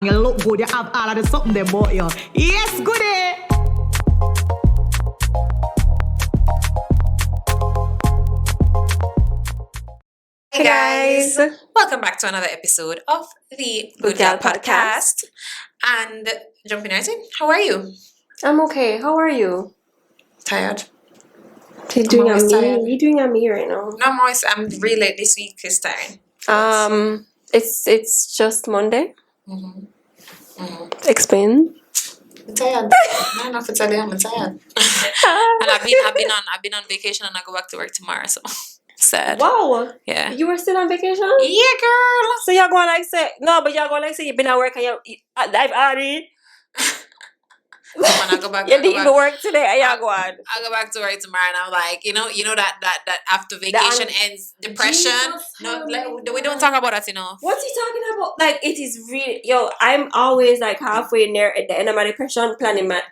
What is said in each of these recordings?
You look good, you have all of the something they bought you. Yes, Goodie! Hey guys, welcome back to another episode of the Good Girl Podcast. And jumping right in, how are you? I'm okay. How are you? Tired. You're doing a me right now. No, I'm really late this week this time. It's just Monday. Mm-hmm. Explain. I'm tired. I don't know if it's early. I'm tired. And I've been on vacation and I go back to work tomorrow. So sad. Wow. Yeah. You were still on vacation? Yeah, girl. So you're going like say no, but you're going like say you've been at work and you I've already. When I go back, you didn't even work today. I go back to work tomorrow, and I'm like, you know that after vacation ends, depression. No, like, we don't talk about that, you know. What's he talking about? Like, it is really I'm always like halfway near at the end of my depression, planning my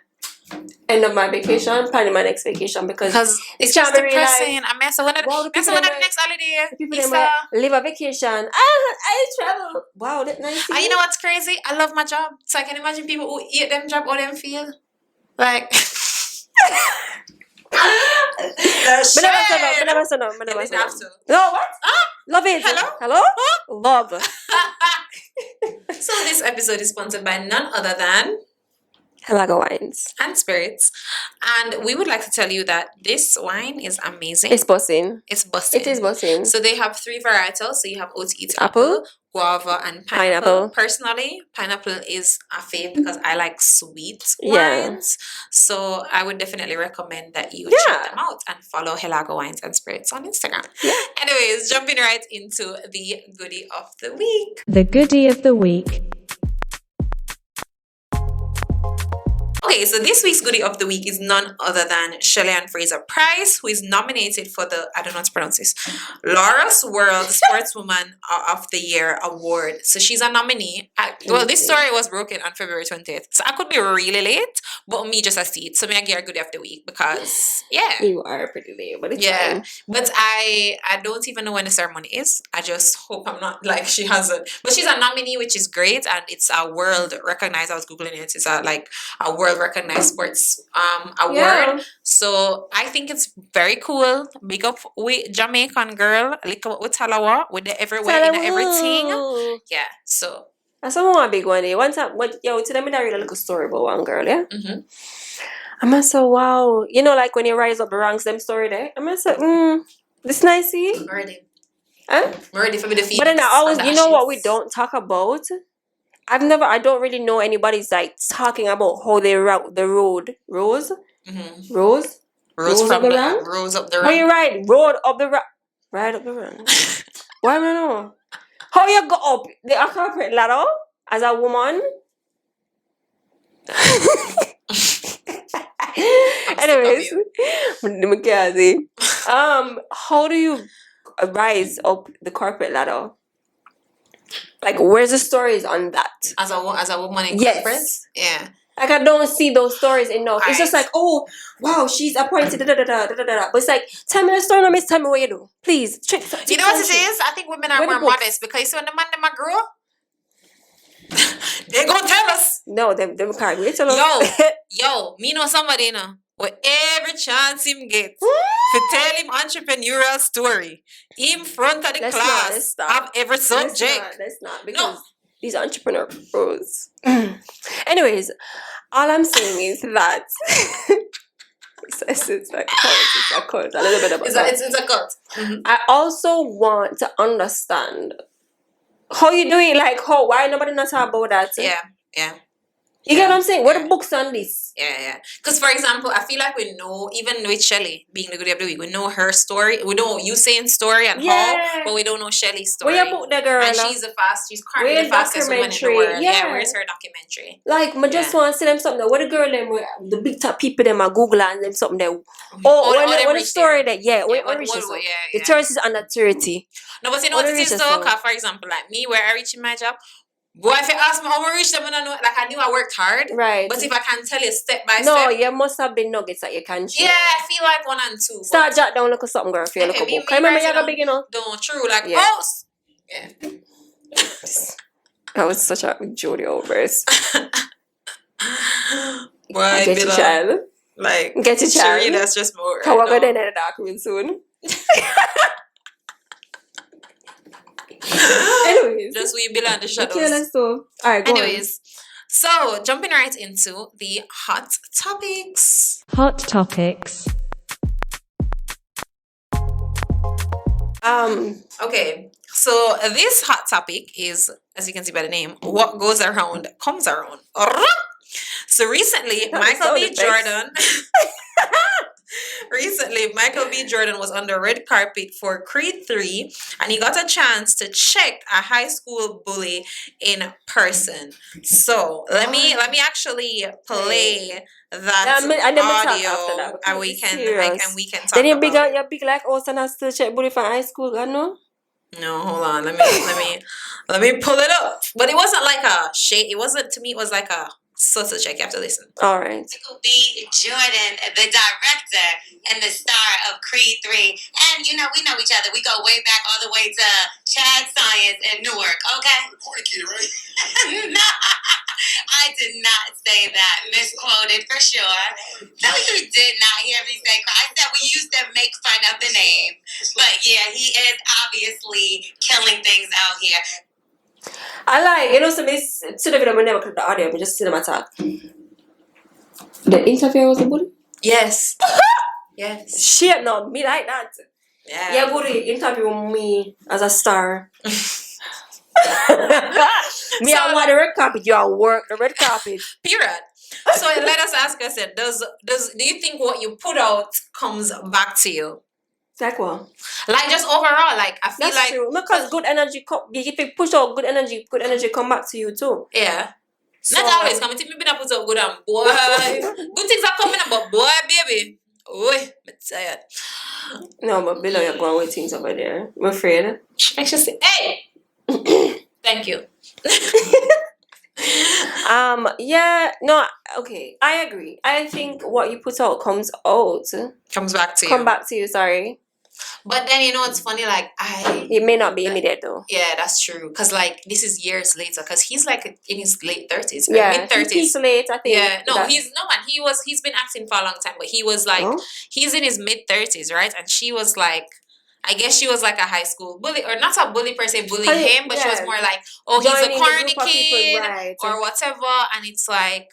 end of my vacation, planning my next vacation because it's just depressing. I mean, so when the next holiday, people live a vacation. I travel. Wow, that's nice. And you know what's crazy? I love my job, so I can imagine people who hate them job or them feel like. Never say no. No, what? Love it. Hello? Love. So this episode is sponsored by none other than Helago Wines and Spirits, and we would like to tell you that this wine is amazing. It's busting. It is busting. So they have 3 varietals. So you have OT apple, guava, and pineapple. Personally, pineapple is a fave because I like sweet wines. So I would definitely recommend that you check them out and follow Helago Wines and Spirits on Instagram. Yeah. Anyways, jumping right into the goodie of the week. The goodie of the week. Okay, so this week's goodie of the week is none other than Shelley Ann Fraser Price, who is nominated for the, I don't know how to pronounce this, Laureus World Sportswoman of the Year award. So she's a nominee. Well, this story was broken on February 20th. So I could be really late, but me just a see it. So me I get a goodie of the week because, you are pretty late, but it's fine. But I don't even know when the ceremony is. I just hope I'm not like she hasn't. But she's a nominee, which is great, and it's a world recognized. I was Googling it. It's a world recognized sports award. So I think it's very cool. Big up with Jamaican girl, like with Talawa, with the everywhere in everything. Yeah. So that's one big one. One time, today I read a little story about one girl. Yeah. Mm-hmm. I'm so wow. You know, like when you rise up the ranks, them story there. I'm so this nice. I'm ready. Huh? I'm ready for me to feed. But then I always, you know what we don't talk about. I don't really know anybody's like talking about how they route the road. Rose up the rank. How you ride? Road up the rank. Ride up the rank. Why don't I know? How you go up the corporate ladder as a woman? Anyways, how do you rise up the corporate ladder? Like, where's the stories on that? As a woman in corporate? Yeah. Like, I don't see those stories enough. It's just like, oh, wow, she's appointed, But it's like, tell me the story, no miss, tell me what you do. Please. You know what it is? I think women are more modest because when the man them a grow, they gonna tell us. No, them can't wait. Yo, me know somebody, you know. With every chance him get to tell him entrepreneurial story in front of the class of every subject. Let's not because these entrepreneurs. Anyways, all I'm saying is that it's a cult. A little bit about it's a cult. Mm-hmm. I also want to understand how you do it. Like why nobody knows about that? Yeah. You get what I'm saying? What are the books on this? Yeah. Because, for example, I feel like we know, even with Shelley being the goodie of the week, we know her story. We know Usain's story and how, but we don't know Shelley's story. Where you book the girl? And she's currently the fastest woman in the world. Yeah, where's her documentary? Like, I just want to see them something. What the girl them, the big top people them are Google and them something there. What the story that, the tourist is under 30. No, but you know what it is though? For example, like me, where I reach in my job, boy, if you ask me how I reached them, I know, like I knew I worked hard. Right. But if I can tell you step by step. No, you must have been nuggets that you can share. Yeah, I feel like 1 and 2. Start jot down look at something, girl, if you look at book. I remember you got big, you know. Don't true, like, That was such a Jody outburst. Boy, Get your child. Like, Get your child. Sheree, that's just more. How we're going to the dark room soon. Anyways. Just we belong in the shadows. Okay, let's go. Alright, go Anyways, so jumping right into the hot topics. Hot topics. Okay, so this hot topic is, as you can see by the name, what goes around comes around. So recently, Micheal B Jordan. Recently, Micheal B Jordan was on the red carpet for Creed 3 and he got a chance to check a high school bully in person. So let me actually play that audio and we can talk then you about it. You're big like us and I still check bully from high school, I know? No, hold on. Let me pull it up. But it wasn't like a shade. It wasn't, to me, it was like a social check. You have to listen. All right. Micheal B Jordan, the director and the star of Creed 3. And, we know each other. We go way back all the way to Chad Science in Newark, okay? Poor kid, right? No, I did not say that. Misquoted for sure. No, you did not hear me say. I said we used to make fun of the name. But, yeah, he is obviously killing things out here. I like, so this to the video, I never click the audio, but just see them attack. The interviewer was a bully? Yes. Yes. Shit, no, me like that. Yeah. Yeah, bully interview me as a star. Me, I want the red carpet. You are work the red carpet. Period. So let us ask ourselves: do you think what you put out comes back to you? Like what? Like just overall, like I feel That's like true. Because good energy, if you push out good energy come back to you too. Yeah. So, not always coming to me, but I put out good and boy. Good things are coming up, but boy, baby. Oh, I'm tired. No, but below you're going with things over there. I'm afraid. I should say, hey. Thank you. Yeah, no, okay. I agree. I think what you put out comes out. Comes back to you. Come back to you, sorry. But then it's funny, like it may not be immediate though. Yeah, that's true. Cause like this is years later. Cause he's like in his late 30s, yeah, mid-30s. He's late, I think. Yeah, no, he's been acting for a long time, but he was like he's in his mid-30s, right? And she was like, I guess she was like a high school bully, or not a bully per se, bullying him, but she was more like, oh, he's a corny kid right, or whatever. And it's like,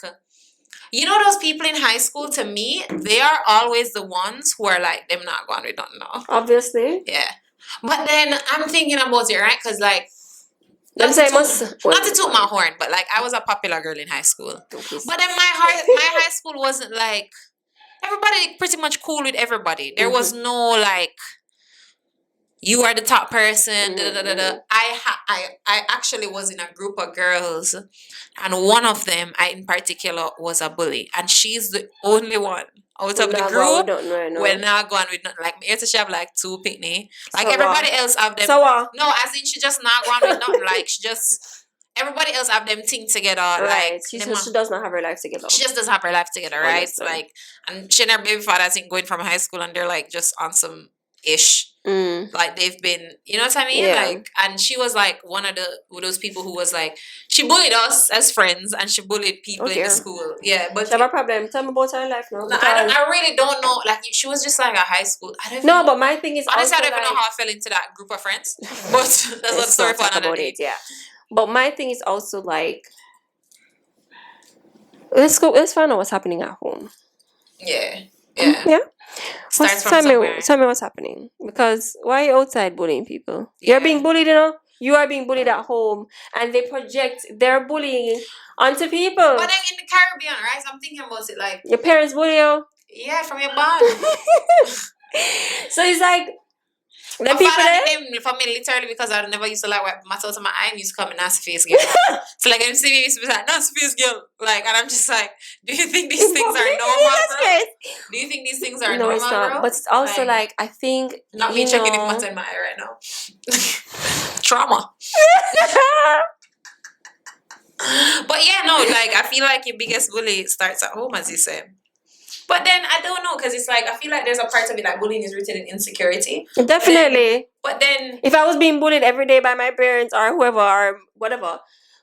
those people in high school, to me, they are always the ones who are like, them not going, we don't know. Obviously. Yeah. But then I'm thinking about it, right? Because like, not to toot my horn, but like I was a popular girl in high school. But then my high school wasn't like, everybody pretty much cool with everybody. There was no like, you are the top person. I actually was in a group of girls, and one of them, in particular, was a bully, and she's the only one out of the group. We're not going with nothing. Like me, she have like 2 picnic. Like everybody else have them. No, as in she just not going with nothing. Like she just. Everybody else have them thing together. Right. Like She does not have her life together. She just doesn't have her life together, right? Like, and she and her baby father, I think, going from high school, and they're like just on some ish. Like they've been, you know what I mean? Yeah. Like, and she was like one of those people who was like, she bullied us as friends and she bullied people in the school. Yeah, but she have a problem. Tell me about her life now. No, I really don't know. Like, she was just like a high school. I don't know. But my thing is, honestly, I don't even know how I fell into that group of friends. But that's not the story for another day. Yeah. But my thing is also like, let's find out what's happening at home. Yeah. Tell me what's happening. Because why are you outside bullying people? Yeah. You're being bullied, You are being bullied at home, and they project their bullying onto people. But then in the Caribbean, right? I'm thinking about it like, your parents bully you. Yeah, from your bond. So it's like, my father named for me literally because I never used to like wipe my out of my eye and used to call me nasty face girl. So like MC used to be like, nasty face girl. Like, and I'm just like, do you think these things are normal, bro? Do you think these things are normal, it's not. Bro? But it's also like I think not me checking if my in my eye right now. Trauma. But yeah, no, like I feel like your biggest bully starts at home, as you said. But then I don't know, because it's like I feel like there's a part of it like bullying is rooted in insecurity. Definitely. But then if I was being bullied every day by my parents or whoever or whatever,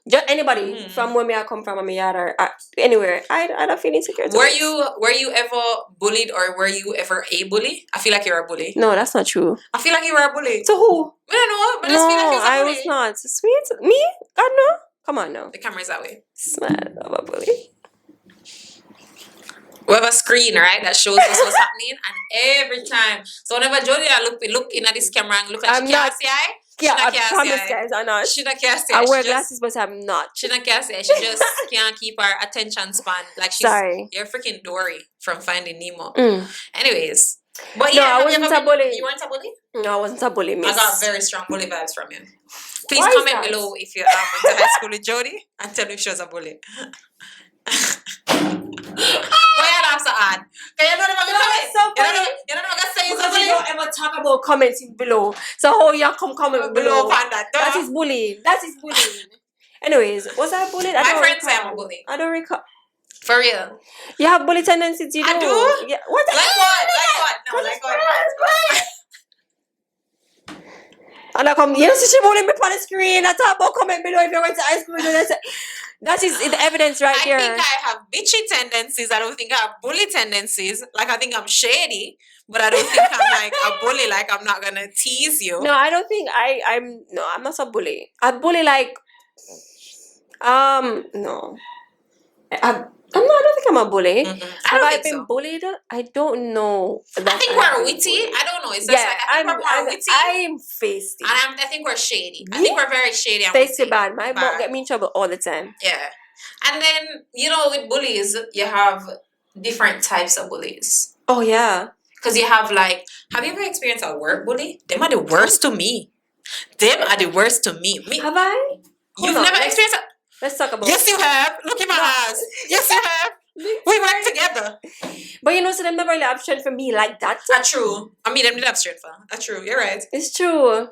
Just anybody from where me I come from, or me yard or anywhere, I don't feel insecure. Were you ever bullied or were you ever a bully? I feel like you're a bully. No, that's not true. I feel like you were a bully. To who? I don't know, but I No, just feel like you was a bully. I was not. Sweet? Me? God no. Come on now. The camera's that way. Smart of a bully. We have a screen, right, that shows us what's happening, and every time. So whenever Jody look in at this camera and look like I'm she not- can't see eye. Yeah, She not I can't promise, see guys, I'm not. She not can't see I eye. wear She just- glasses, but I'm not. She not can't see eye. She just can't keep her attention span. Like she's Sorry. you're freaking Dory from Finding Nemo. Mm. Anyways, but No, yeah, I have you wasn't ever a been- bully. You weren't a bully. No, I wasn't a bully, miss. I got very strong bully vibes from you. Please Why is comment that? below if you went to high school with Jody and tell me if she was a bully. Why you laugh so hard? Can you don't even comment? so You funny. don't even say it's a Because bully. you don't ever talk about commenting below. So how you comment below? Below that. That is bullying. That is bullying. Anyways, was I bullied? My friends say I'm a bully. I don't recall. For real. You have bully tendencies, you I do. do? Yeah. What? Like what? Like what? No, like what? And I come, you know, see she bullying me on the screen. I talk about comment below if you went to high school. That is the evidence right I there. think I have bitchy tendencies. I don't think I have bully tendencies. Like I think I'm shady, but I don't think I'm like a bully. Like I'm not gonna tease you. No, I don't think I'm not a bully. I bully like no. I don't think I'm a bully. I Have don't I think been so. bullied? I don't know. I that think I've we're been witty. bullied. I don't know. It's just like I think we're more witty. I'm feisty. And I think we're shady. I Me? think we're very shady and Feisty witty. bad. My mom Bad. get me in trouble all the time. Yeah. And then, you know, with bullies, you have different types of bullies. Oh yeah. Because you have like, have you ever experienced a work bully? Them are the worst to me. Them are the worst to me. Have I? You've Hold on, never let's- experienced it? Let's talk about Yes, you have. Look at my eyes. Yes, you have. We work together. But you know, so them never really have strength for me like that. True. I mean, them did have strength for. True. You're right. It's true.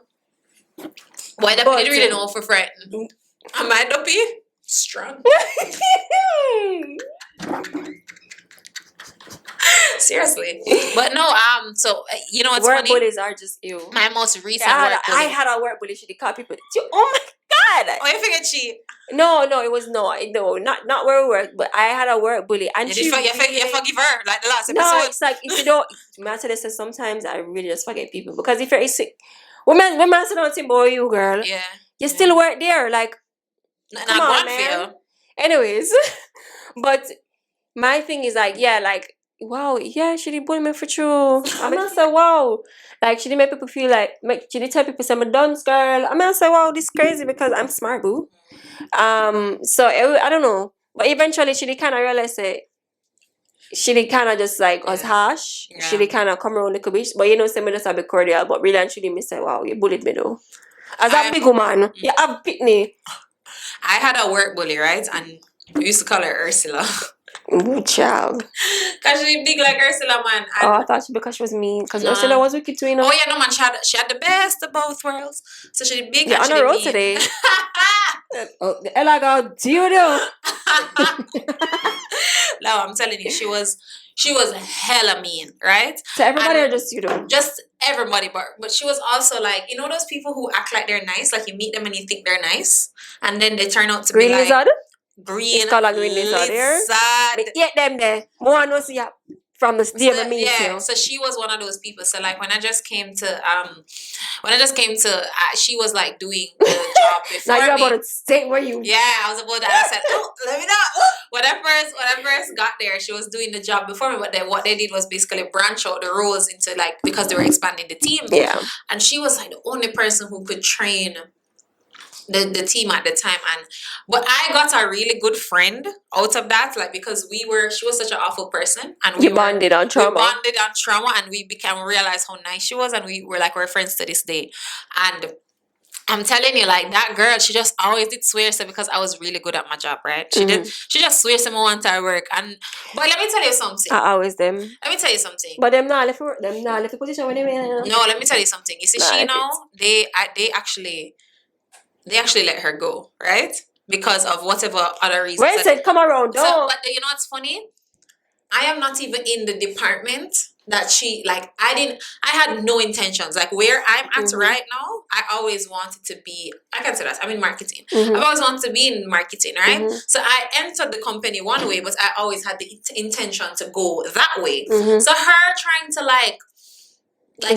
Why the But, did really know for frightened? Am I dopey? Strong. Seriously. But no, so you know what's Work funny? bullies are just you. My most recent I work bully. had a work bully. She did call people. Oh my god! Oh, you figured she. No, it was not where we work. But I had a work bully, and You, she. you forgive her like the last No, episode. it's like if you don't. Matter says sometimes I really just forget people because if you're sick, when man sit down and say, "Boy, you girl," Yeah. you still work there. Like, Not come on, one man. feel. Anyways, but my thing is like, yeah, like, wow, yeah, she did bully me for true. I'm gonna say, wow, like she did make people feel like, she did tell people, say, I'm a dunce girl. I'm gonna say, wow, this crazy because I'm smart, boo. So I don't know, but eventually she did kind of realize it. She did kind of just like was harsh. Yeah. She did kind of come around a little bit, but you know, say me just a bit cordial. But really, and she did me say, wow, you bullied me though. As a big woman, you have pitney. I had a work bully, right? And we used to call her Ursula. Ooh, child. Because she big like Ursula, man. And Oh, I thought she because she was mean. Because Nah. Ursula was wicked too, you know. oh yeah, no man, she had the best of both worlds. So she did big You're and on she the did road mean. today. Oh, the hell I got do. No, I'm telling you, she was hella mean, right? So everybody And- are just you know. Just everybody, but she was also like, you know those people who act like they're nice, like you meet them and you think they're nice, and then they turn out to Green be like lizard. green It's called a green lizard here. Me get them there. More no see ya from the day So, me meet yeah, you. so she was one of those people. So like when I just came to she was like doing the job before Now you're me. about to stay where you. Yeah, I was about that. I said, oh, let me know. When I first got there, she was doing the job before me. But then what they did was basically branch out the roles into like, because they were expanding the team. Yeah. And she was like the only person who could train the team at the time. But I got a really good friend out of that, like because she was such an awful person. And You bonded on trauma. We bonded on trauma and we realized how nice she was, and we're friends to this day. And I'm telling you, like that girl, she just always did swear so because I was really good at my job, right? She just swear some more on her work. But let me tell you something. I always them. Let me tell you something. But them not left the position when they were. No, let me tell you something. You see, Nah, she if now they actually let her go, right? Because of whatever other reasons. When said come around, So, don't. but you know what's funny? I am not even in the department that she, like, I had no intentions. Like, where I'm at right now, I always wanted to be, I can say that, I'm in marketing. I've always wanted to be in marketing, right? So I entered the company one way, but I always had the intention to go that way. So her trying to, like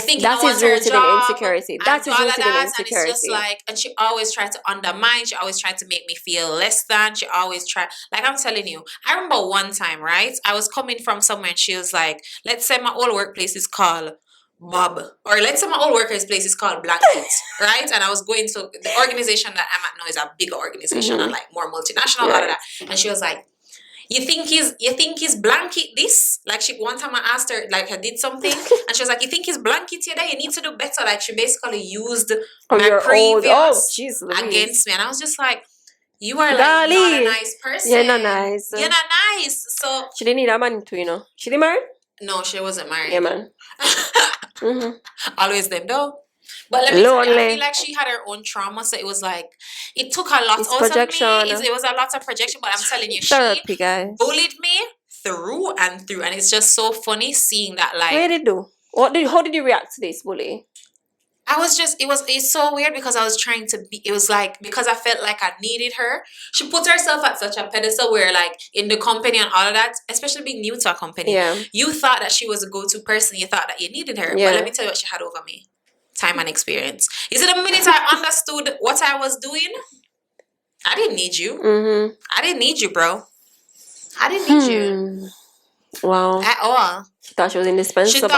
thinking that I is want her rooted job in insecurity. That is rooted in and insecurity. it's just like, and she always tried to undermine. She always tried to make me feel less than. She always tried, like I'm telling you. I remember one time, right? I was coming from somewhere, and she was like, "Let's say my old workplace is called Bob, or let's say my old workplace place is called Blanket, right?" And I was going to the organization that I'm at now is a bigger organization and like more multinational, all of that. And she was like, you think he's blanket this? Like, she one time I asked her, like, I did something and she was like, you think he's blanket you there? You need to do better. Like, she basically used my previous against me. And I was just like, you are like not a nice person. You're not nice. You're not nice. So she didn't need a man too, you know. She didn't marry? No, she wasn't married. Yeah, man. Always them though. But let me tell you, I feel like she had her own trauma, so it was like it took a lot out projection. of me. It was a lot of projection, but I'm telling you, therapy, she guys. bullied me through and through, and it's just so funny seeing that. Like, what did it do? How did you react to this bully? It's so weird because I was trying to be, it was like, because I felt like I needed her. She put herself at such a pedestal where, like, in the company and all of that, especially being new to a company, you thought that she was a go-to person. You thought that you needed her. But let me tell you what she had over me. Time and experience. You see, the minute I understood what I was doing, I didn't need you. I didn't need you, bro. I didn't need you. Wow. At all. She thought she was indispensable.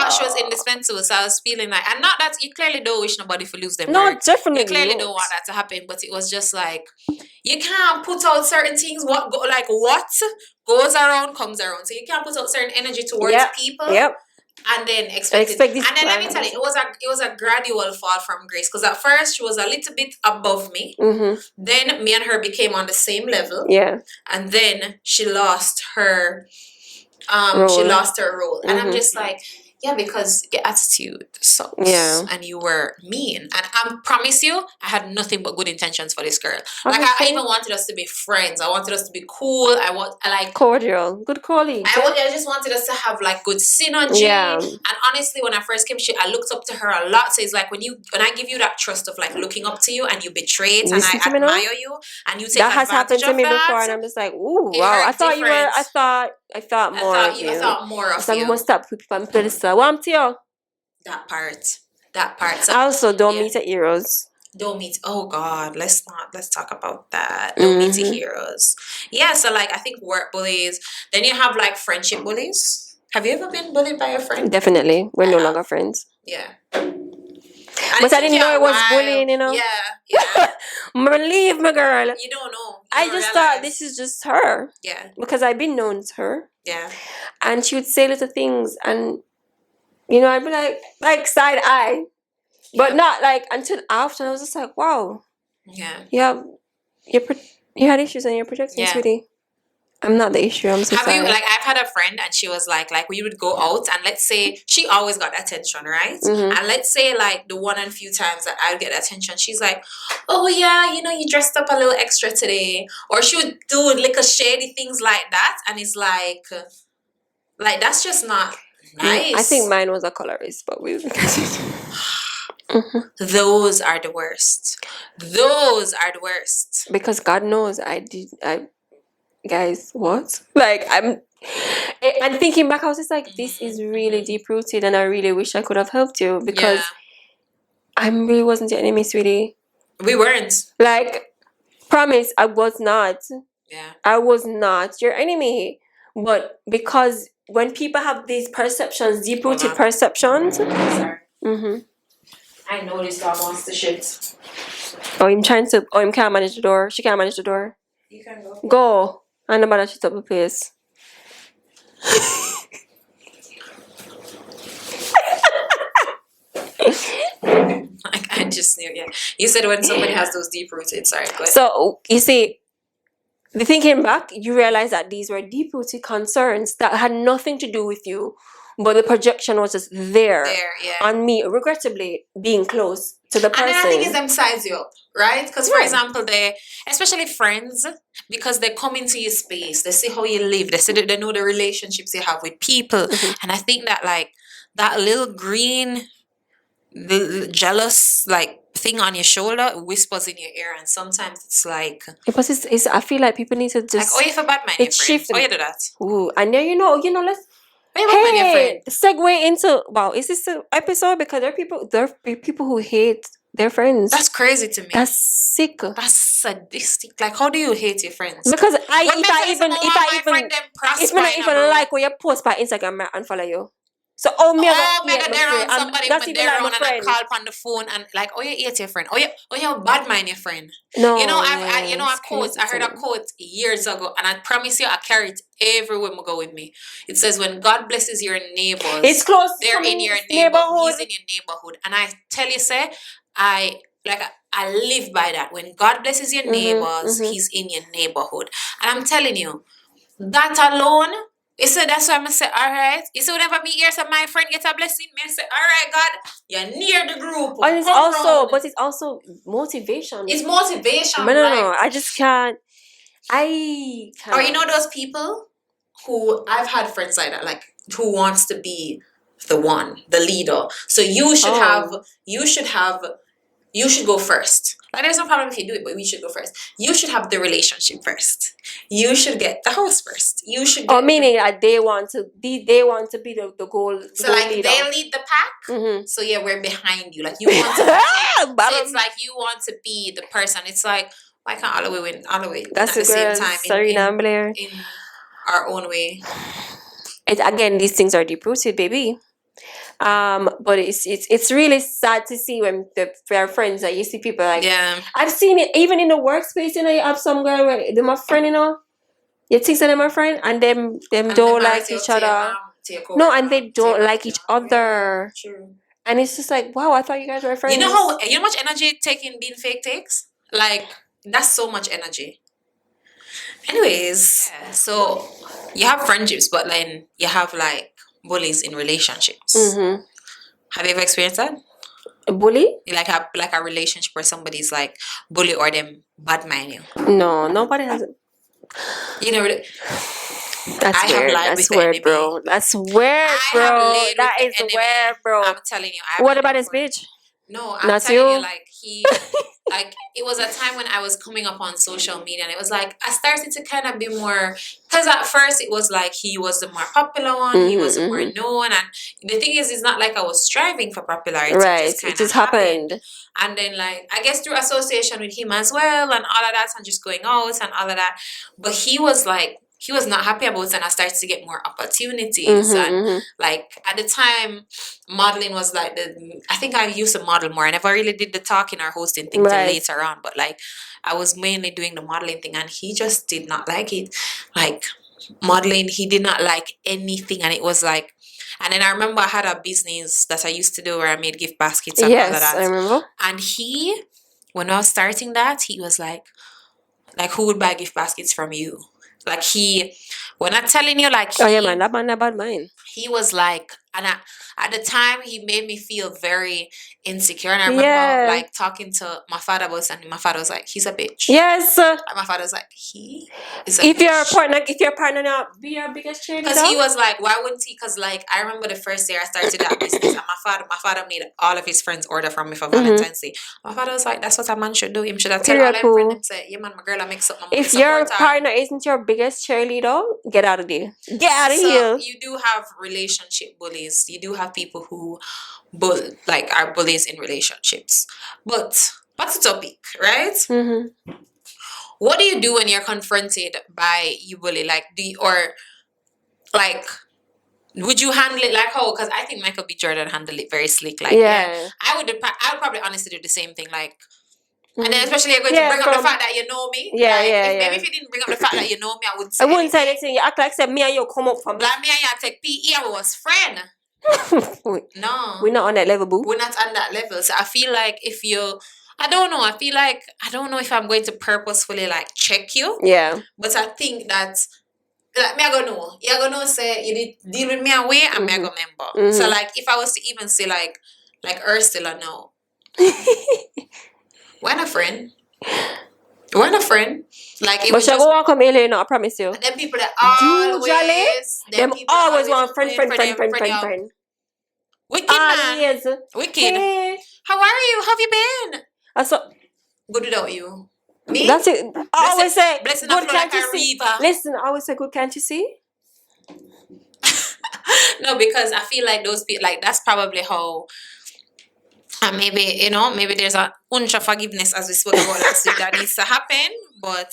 So I was feeling like, and not that you clearly don't wish nobody to lose them. No, definitely. You clearly don't want that to happen, but it was just like, you can't put out certain things. What goes around comes around. So you can't put out certain energy towards people. And then expect it. And then let me tell you, it was a gradual fall from grace. Because at first she was a little bit above me. Then me and her became on the same level. And then she lost her role. And I'm just like, yeah, because your attitude sucks. And you were mean. And I promise you, I had nothing but good intentions for this girl. Like, I even wanted us to be friends. I wanted us to be cool. Cordial. Good colleague. I just wanted us to have, like, good synergy. And honestly, when I first came, I looked up to her a lot. So it's like, when I give you that trust of, like, looking up to you and you betray it and I admire you and you take that has happened to me before, and I'm just like, ooh, wow. I thought more of you. I thought more of you. So I must stop put people on pedestal. What to you? That part. So, also, don't meet the heroes. Don't meet. Oh God, let's talk about that. Don't meet the heroes. Yeah, so, like, I think work bullies. Then you have, like, friendship bullies. Have you ever been bullied by a friend? Definitely. We're no longer friends. Yeah. But I didn't know it was bullying, you know. Yeah. Leave my girl. You don't know. I just thought this is just her. Yeah. Because I've been known to her. Yeah. And she would say little things, and you know, I'd be like side eye, but not like until after. I was just like, wow. Yeah. You had issues and you're projecting, sweetie. I'm not the issue. I'm so sorry. I've had a friend, and she was like we would go out, and let's say she always got attention, right? And let's say, like, the one and few times that I would get attention, she's like, oh yeah, you know, you dressed up a little extra today, or she would do little shady things like that, and it's like that's just not nice. I think mine was a colorist, but we. Those are the worst. Because God knows guys, what? Like, I'm thinking back, I was just like, this is really deep rooted, and I really wish I could have helped you, because I really wasn't your enemy, sweetie. We weren't. Like, promise, I was not. Yeah. I was not your enemy. But because when people have these perceptions, deep rooted perceptions. Sorry. I know this dog wants to shit. Him can't manage the door. She can't manage the door. You can go. Go. I know about that shit up the place. I just knew, You said when somebody has those deep rooted, sorry. But. So, you see, thinking back, you realize that these were deep rooted concerns that had nothing to do with you. but the projection was just there yeah. on me, regrettably being close to the person. And then I think it's them size you up, right? Because for Yeah. example, especially friends, because they come into your space, they see how you live, they know the relationships you have with people, and I think that like that little green, the jealous like thing on your shoulder whispers in your ear, and sometimes it's like Because it's I feel like people need to just like, oh, you for bad man, your friend. shift. Oh, you do that. Ooh, and then you know, let's Oh, you bad man, your friend. segue into wow. Is this the episode? Because there are people who hate their friends. That's crazy to me. That's sick. That's sadistic. Like, how do you hate your friends? Because if I even like what you post by Instagram, I unfollow you. So mega they're around somebody, but they're around and I call on the phone and like, oh, you hate your friend. Oh, you bad mind your friend. No, you know, I heard a quote years ago, and I promise you, I carry it everywhere I go with me. It says, when God blesses your neighbors, it's close. They're in your neighborhood. He's in your neighborhood, and I tell you, say, I live by that. When God blesses your neighbors, He's in your neighborhood, and I'm telling you, that alone. You see, that's why I'm say, all right. You see, whenever me hear some my friend get a blessing, me say, all right, God, you're near the group. And it's also motivation. It's motivation. No. I just can't. I can't. Or you know those people who I've had friends like that, like who wants to be the one, the leader. So you should go first. Like, there's no problem if you do it, but we should go first. You should have the relationship first. You should get the house first. You should. Meaning that they want to be the goal. So like leader. they lead the pack. So yeah, we're behind you. Like you want to. So it's like you want to be the person. It's like, why can't all the way win all the way? That's at the same time. Serena and Blair. In our own way. Again, these things are deep rooted, baby. But it's really sad to see when their friends that you see people like. Yeah. I've seen it even in the workspace. You know, you have some girl where they're my friend. You know, you think that they're my friend, and them don't like each other. No, and they don't like each other. True. And it's just like, wow, I thought you guys were friends. You know how much energy being fake takes? Like, that's so much energy. Anyways, so you have friendships, but then you have like bullies in relationships. Have you ever experienced that? A bully? Like a relationship where somebody's like bully or them bad mind you? No, nobody has it. You know, that's weird. That's weird, bro. That's weird, bro. That is weird, bro. I'm telling you. What about this bitch? No, I'm telling you, like like it was a time when I was coming up on social media, and it was like I started to kind of be more, because at first it was like he was the more popular one, he was the more known, and the thing is, it's not like I was striving for popularity, right? It just happened. And then like I guess through association with him as well, and all of that, and just going out and all of that, but he was not happy about it, and I started to get more opportunities. And like at the time, modeling was like I think I used to model more. I never really did the talking or hosting thing till later on, but like I was mainly doing the modeling thing, and he just did not like it. Like modeling, he did not like anything, and it was like. And then I remember I had a business that I used to do where I made gift baskets and all of that. I remember. And when I was starting that, he was like, who would buy gift baskets from you? Like when I'm telling you, like oh yeah, man, that man, that bad mind. He was like, and at the time, he made me feel very insecure. And I remember like talking to my father about it, and my father was like, "He's a bitch." Yes. And my father was like, "He is a if bitch." If your partner now be your biggest cheerleader. Because he was like, "Why wouldn't he?" Because like I remember the first year I started that business, and my father made all of his friends order from me for Valentine's Day. My father was like, "That's what a man should do. Him should have tell all his friends and say, yeah man, my girl, I make something." If your partner isn't your biggest cheerleader, get out of there. Get out of here. You do have relationship bullies. You do have people who are bullies in relationships. But what's the topic, right? What do you do when you're confronted by you bully? Like, would you handle it like how? Because I think Micheal B Jordan handled it very slick. Like, I would probably honestly do the same thing. Like, and then especially you're going to bring up the fact that you know me. Maybe if you didn't bring up the fact that you know me, I wouldn't say anything. You act like say me and you come up from. Like me and you take PE, I was friend. No, we're not on that level, boo. We're not on that level. So I feel like I don't know if I'm going to purposefully like check you. Yeah. But I think that like me I go know. You go know say you did deal with me away and me I go remember. So like if I was to even say like her still a no. When a friend. When a friend. Like it But was she just go walk come here, I promise you. them people that Usually, them people always want friend. you. Wicked man. Always. Wicked. Hey. How are you? How have you been? So, Good without you. Me? that's it. I always say, blessing good, up flow can't like you a see? river. Listen, I always say, good, can't you see? No, because I feel like those people, like that's probably how, and maybe, maybe there's a bunch of forgiveness as we spoke about last week that needs to happen. But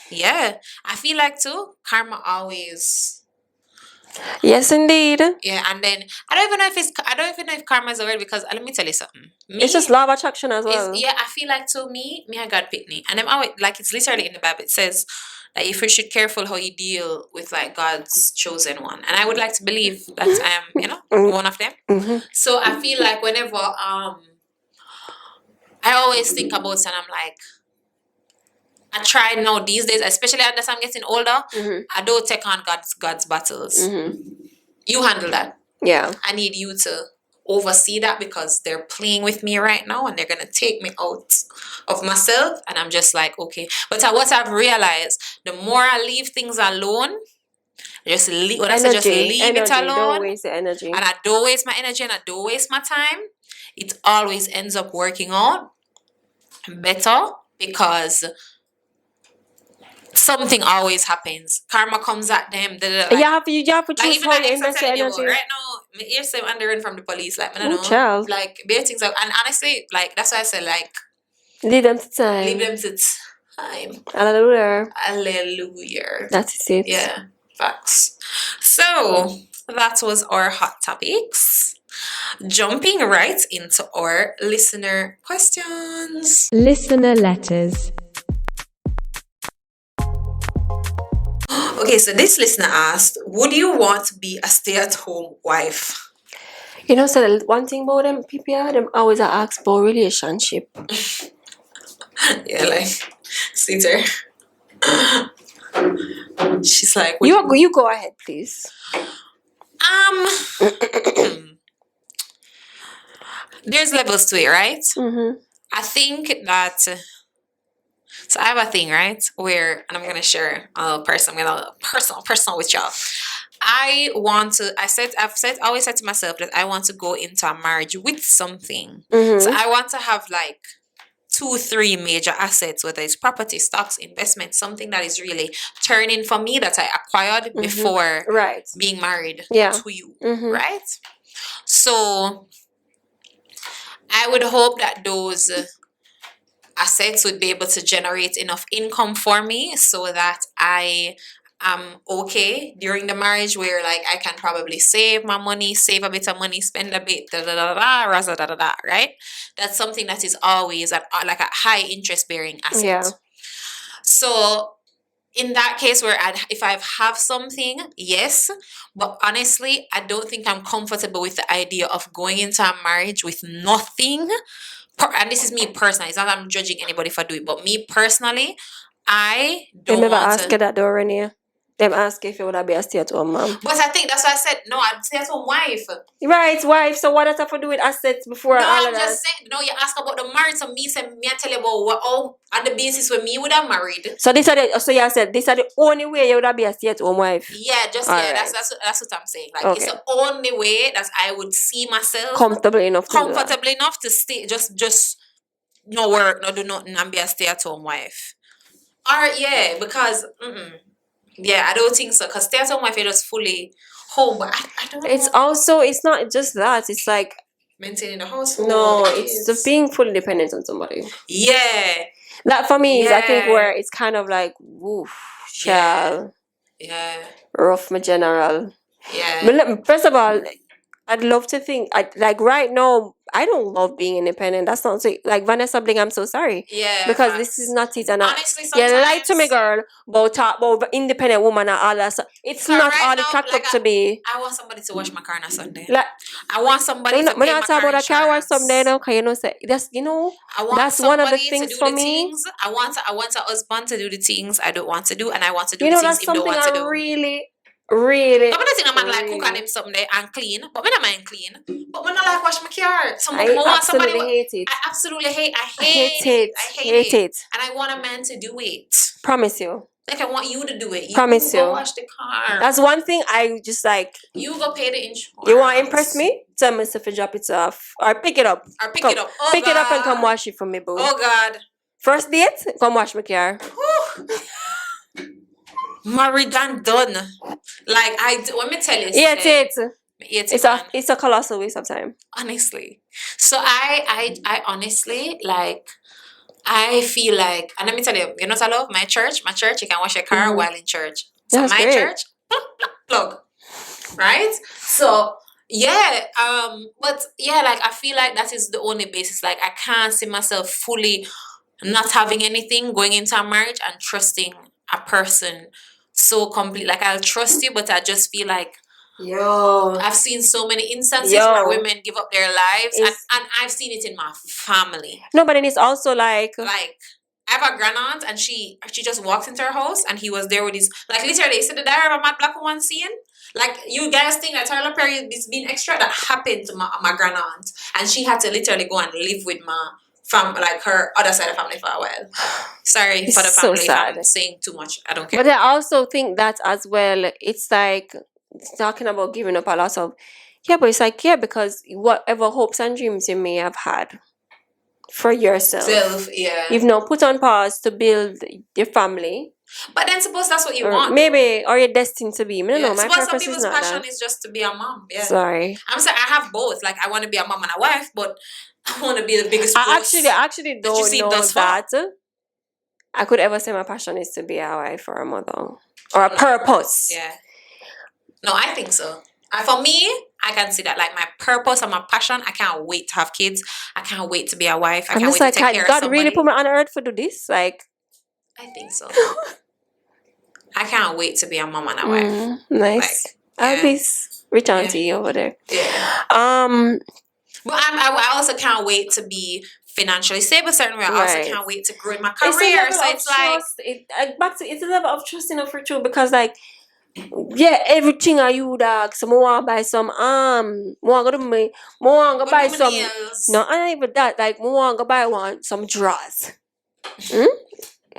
yeah, I feel like too, karma always. Yes, indeed. Yeah, and then I don't even know if karma is a word because let me tell you something. It's just law of attraction as well. Yeah, I feel like to me I got picked me. And I'm always like it's literally in the Bible. It says that if you should careful how you deal with like God's chosen one. And I would like to believe that I am, one of them. So I feel like whenever I always think about it and I'm like I try now these days, especially as I'm getting older, I don't take on God's battles. You handle that. Yeah. I need you to oversee that because they're playing with me right now and they're going to take me out of myself. And I'm just like, okay. But what I've realized, the more I leave things alone, just leave it alone. Don't waste the energy. And I don't waste my energy and I don't waste my time. It always ends up working out better because something always happens. Karma comes at them. Like, you have to choose even how you invest your energy. right now, here's some underrun from the police. Like, I don't know. Child. Like, bare things. And honestly, like, that's why I said, like, leave them to time. Leave them to time. Hallelujah. Hallelujah. That's it. Yeah, facts. So, that was our hot topics. Jumping right into our listener questions. Listener letters. Okay, so this listener asked, would you want to be a stay-at-home wife? So one thing about them people, them always ask about relationship. Yeah, like, see there. She's like, you go ahead, please. There's levels to it, right? I think that. So I have a thing, right, where, and I'm gonna share a personal with y'all. I always said to myself that I want to go into a marriage with something. So I want to have like 2-3 major assets, whether it's property, stocks, investment, something that is really turning for me that I acquired before being married to you, right? So I would hope that those assets would be able to generate enough income for me so that I am okay during the marriage, where like I can probably save my money, save a bit of money, spend a bit, right? That's something that is always like a high interest bearing asset. Yeah. So in that case where if I have something, yes, but honestly, I don't think I'm comfortable with the idea of going into a marriage with nothing. And this is me personally. It's not that I'm judging anybody for doing it, but me personally, I don't never want ask you that though, Renee. Them ask if you would be a stay-at-home mom. But I think that's why I said no. I'd stay-at-home wife. Right, wife. So what does that have to do with assets before no, all I'm of that? just saying. No, you ask about the marriage. So me I tell you about what on the basis when me would have married. So you said these are the only way you would be a stay-at-home wife. Yeah, just all yeah. Right. That's what I'm saying. Like it's the only way that I would see myself comfortable enough to stay. Just no work, no do nothing, and be a stay-at-home wife. Or yeah, because yeah, I don't think so. Because stay-at-home wife is just fully home, but I don't know. It's not just that. It's like maintaining the household. No, it's the being fully dependent on somebody. Yeah. That for me is I think where it's kind of like woof, child. Yeah. Rough, my general. Yeah. But first of all, I'd love to think, like right now, I don't love being independent. That's not so, like Vanessa Bling, I'm so sorry. Yeah. Because facts. this is not it. And Honestly, you sometimes lied to me, girl, about independent woman and all that stuff. It's So not right all now, it cracked like up to be. I want somebody to wash my car on a Sunday. Like, I want somebody to when pay I my talk car about a car wash insurance. someday now, can you know say that's I want that's one of the somebody things to do for the me. things. I want a husband to do the things I don't want to do, and I want to do You the know, things that's him don't something want to I do. really But I think a man like cook on him something and clean, but me not mind clean. But me not like wash my car. So I want somebody. absolutely hate it. I absolutely hate. I hate hate it. I Hate it. And I want a man to do it. Promise you. Like I want you to do it. You Promise go you. wash the car. That's one thing I just like. You go pay the insurance. You want to impress me? Tell me if you drop it off or pick it up. Or pick Come, it up. Oh pick God. it up and come wash it for me, boo. Oh God. First date, come wash my car. Married and done. Like let me tell you. It's a colossal waste of time. Honestly. So I honestly like I feel like, and let me tell you, you know what I love? My church, you can wash your car while in church. So That's my great. church, plug. Right? So yeah, but yeah, like I feel like that is the only basis. Like I can't see myself fully not having anything going into a marriage and trusting a person so complete. Like I'll trust you, but I just feel like I've seen so many instances where women give up their lives, and I've seen it in my family. No, but then it's also like I have a grand aunt, and she just walked into her house, and he was there with his, like, literally, so the Diary of a Mad Black Woman scene. Like, you guys think that Tyler Perry is being extra? That happened to my grand aunt, and she had to literally go and live with my like her other side of family for a while. Sorry it's for the so family if sad. I'm saying too much. I don't care. But I also think that as well, it's like talking about giving up a lot of but it's like because whatever hopes and dreams you may have had for yourself, you've now put on pause to build your family. But then suppose that's what you or want. Maybe or you're destined to be. I don't know. My suppose some purpose people's is not passion that. is just to be a mom. Yeah. Sorry. I'm saying I have both. Like I want to be a mom and a wife, but I want to be the biggest boss. I actually don't know that I could ever say my passion is to be a wife or a mother or a purpose. Yeah. No, I think so. For me, I can see that. Like my purpose and my passion, I can't wait to have kids. I can't wait to be a wife. I can't wait to take care of somebody. God really put me on earth for do this? Like, I think so. I can't wait to be a mom and a wife. Nice. I'll be reach out to you over there. Yeah. But I also can't wait to be financially stable a certain way. I also can't wait to grow in my career. So it's like it's a level of trust enough for true because like everything are you dog. So I want to buy some want to buy some nails. no, I ain't even that. Like I want to buy some drawers.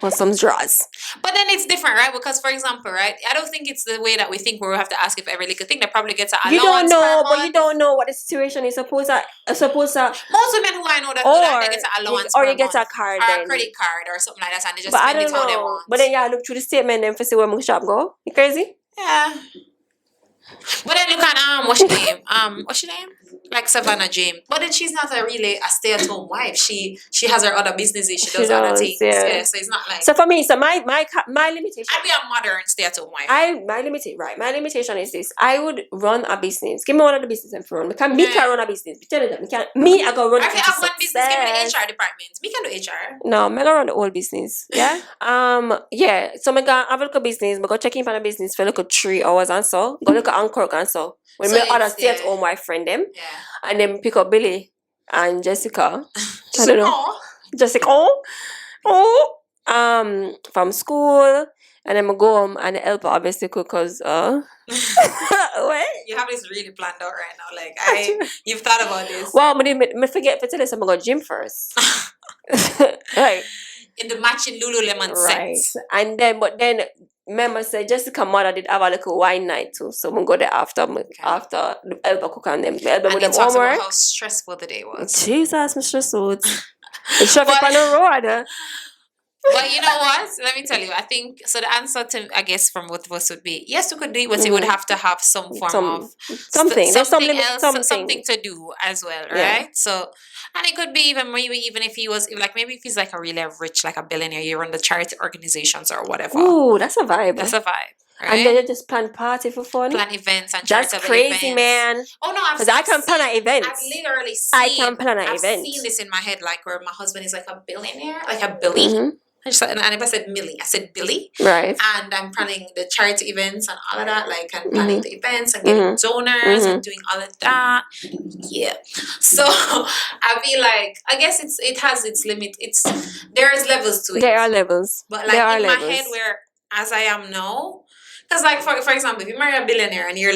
Want some drawers. But then it's different, right? Because for example, right, I don't think it's the way that we think where we have to ask if every little thing. They probably get an allowance. You don't know, but you don't know what the situation is. Suppose most women who I know that do that, they get an allowance or per you get month, a card, or a credit card or something like that, and they just but spend I it don't how they know. want. But then look through the statement and see where my shop go. You crazy? Yeah. But then look at what's your name? Like Savannah James. But then she's not really a stay-at-home wife. She has her other businesses. She does other things. Yeah. So it's not like. So for me, my limitation. I'd be a modern stay-at-home wife. My limitation is this. I would run a business. Give me one of the business I'm run. Me can run a business. Tell you that I go run. If you have one business, give me the HR department. We can do HR. No, I'm gonna run the whole business. Yeah. Yeah. So I go have a little business. I go check in for the business for like 3 hours and so. Go look at Uncork and so. When my other stay-at-home wife friend them. Yeah. And then pick up Billy and Jessica. I don't know. Jessica. From school. And then I go home and help her obviously cook because what? You have this really planned out right now. Like you've thought about this. Well, I forget to tell us I'm gonna go gym first. Right. In the matching Lululemon set. And then remember say Jessica mother did have a little wine night too. So I'm go there after the help cook and them. Help with them homework. About how stressful the day was. Jesus, I'm stressed out. It's traffic on the road. But you know what? Let me tell you. I think so. The answer to, I guess, from both of us would be yes, we could do it, but it would have to have some form of something. There's something to do as well, right? Yeah. So, and it could be even if he was like maybe if he's like a really rich, like a billionaire, you run the charity organizations or whatever. Ooh, that's a vibe. That's a vibe. right? And then you just plan party for fun. Plan events and That's charitable crazy, events. man. Oh no, Because I can plan an event. I've literally seen. I can plan an I've event. seen this in my head, like where my husband is like a billionaire, like a Billy. And I never said Millie, I said Billy. Right. And I'm planning the charity events and all of that, like and planning the events and getting donors and doing all of that. Yeah. So I feel like I guess it has its limit. There's levels to it. There are levels. But like in my head, where as I am now, because like for example, if you marry a billionaire and you're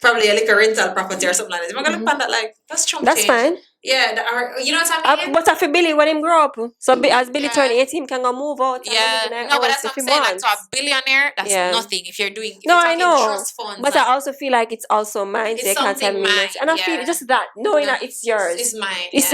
probably a little rental property or something like that, you're gonna look at that like that's chump That's change. fine. Yeah, you know what I mean? But after Billy when him grow up, so as Billy turn 18, him can go move out. Yeah, no, but that's what I'm saying. Like to a billionaire, that's nothing. If you're doing, I know. Trust funds, but I also feel like it's also mine. So you can't tell me much. And I feel just that knowing that it's yours, it's mine. It's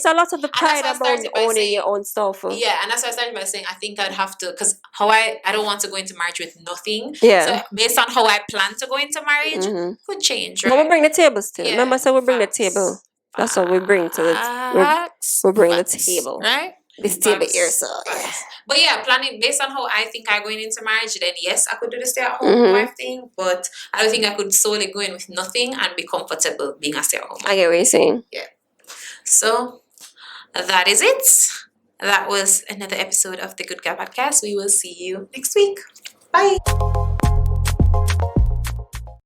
a lot of the pride about owning your own stuff. Yeah, and that's what I started by saying. I think I'd have to, because how I don't want to go into marriage with nothing. Yeah. So based on how I plan to go into marriage, could change. Right? But we bring the table still. Yeah, remember, so we bring the table. That's what we bring to it. We bring the table. Right? This table here, so yeah. But yeah, planning based on how I think I'm going into marriage, then yes, I could do the stay-at-home wife thing, but I don't think I could solely go in with nothing and be comfortable being a stay-at-home. I get what you're saying. Yeah. So that is it. That was another episode of the Good Guy Podcast. We will see you next week. Bye.